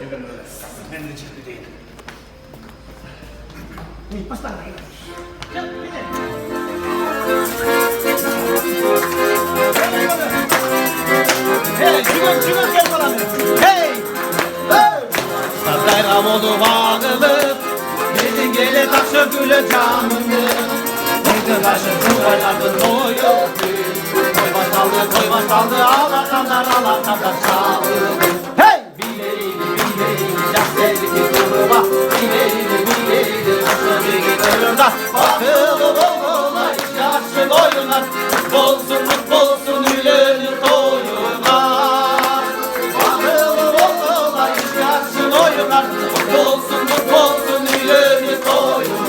Ben de çıktı değil. Başla. Hey, çıkın gel bana. Hey! Sarayram oldu bağlı. Gidin gele taşı güle camını. Neydi taşı kuvvetladın oyu. Koy başlandı ağlatanlar çağırdı. Hey! Bileydi caddedeki duruma. Bileydi nasıl bir gidiyor da. Bakılı boluna yaşlı oyunlar. Bolsun mutlu olsun ülünün toyuna. Bakılı boluna yaşlı oyunlar. Bolsun mutlu olsun ülünün toyuna.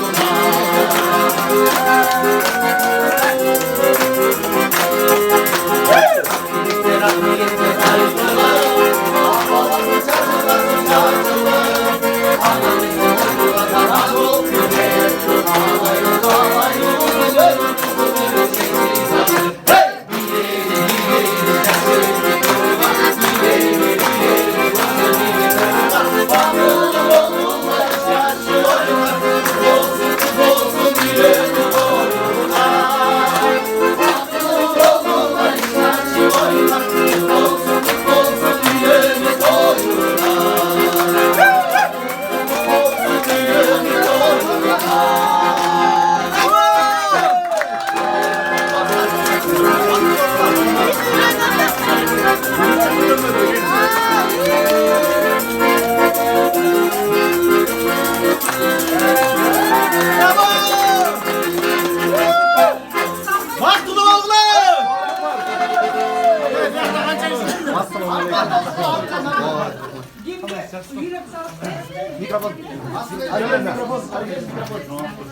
Mikrofon.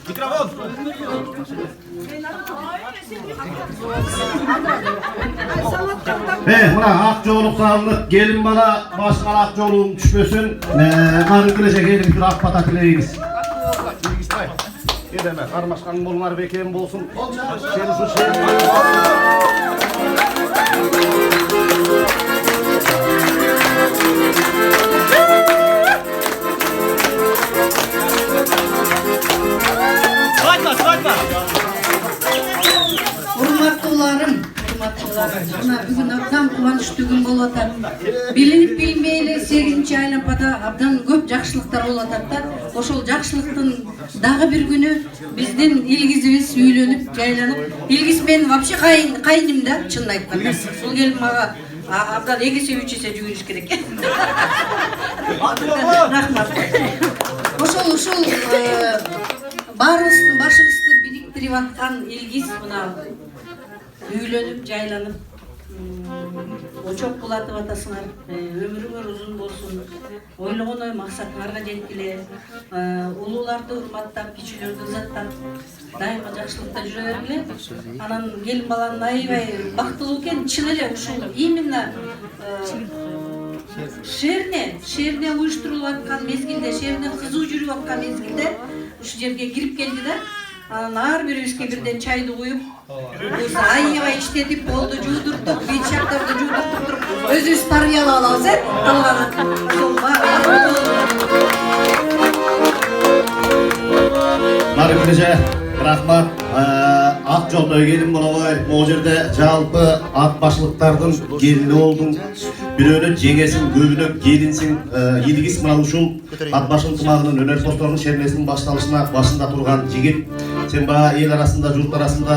Mikrofon. Buna Akçoğluk sağlık. Gelin bana başkan Akçoğluğun düşmesin. Narın güneşe gelin bir ak patatileyiniz. Gideme. Karmaşkanın bolunlar bekleyin bolsun. Mına bugün abdan kuvанычтуу күн болуп атат. Билинип билмейли 8-айланпада абдан көп жакшылыктар болуп атат да. Ошол жакшылыктын дагы бир күнү биздин илгизибиз үйлөнүп, жайланып, илгиз мен вообще кайным да, чынын айтканда. Бул келин мага абдан эгесе үчесе жүгүрүш керек. Рахмат. Ошол баарыбыздын башыбызды бириктирип аткан илгиз мына үйлөнүп, жайланып, очоп кулатып атасыңар, өмүрүңөр узун болсун, ойлогон ой максатыңарга жеткиле, улууларды урматтап, кичилерди ызаттап, дайыма жакшылыкта жүрө бергиле. Анан келин баланын аябай бактылуу экен, чын эле ушул именно шерине уюштурулуп аткан мезгилде, шерине кызуу жүрүп аткан мезгилде ушу жерге кирип келди да. Анан ар бирибизге бирден чайды куюп, аябай иштетип болду, жуудурттук, бит шактарды жуудуртуп туруп, өзүбүз тарбиялап алабыз, калганы. Нарыкрыжа, рахмат. Ак жолдо келин болобой, могу жерде жалпы ат башылыктардын келини болдуң. Бирөөнө жеңесиң, көбүнө келинсиң, илгиз мына ушул ат башын тымагынын өнөр посторунун шермесинин башталышына башында турган жигит. Сен баа эл арасында, журт арасында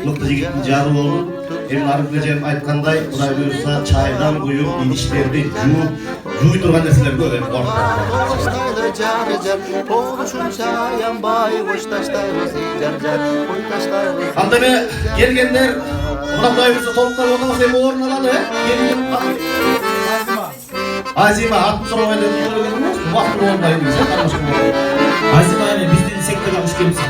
мыкты жигиттин жары болдуң. Эми Нарыкрыжа айткандай, Кудай буюрса чайдан куюп, идиштерди жууй турган нерселер көп эми. Анда эми келгендер мына Кудай буюрса толуктап отурса эми орун алалы, Азима, атын сурабай деп келгенбиз, убакыт болбойт биз карашып. Азима эми биздин секторго куш келипсиң.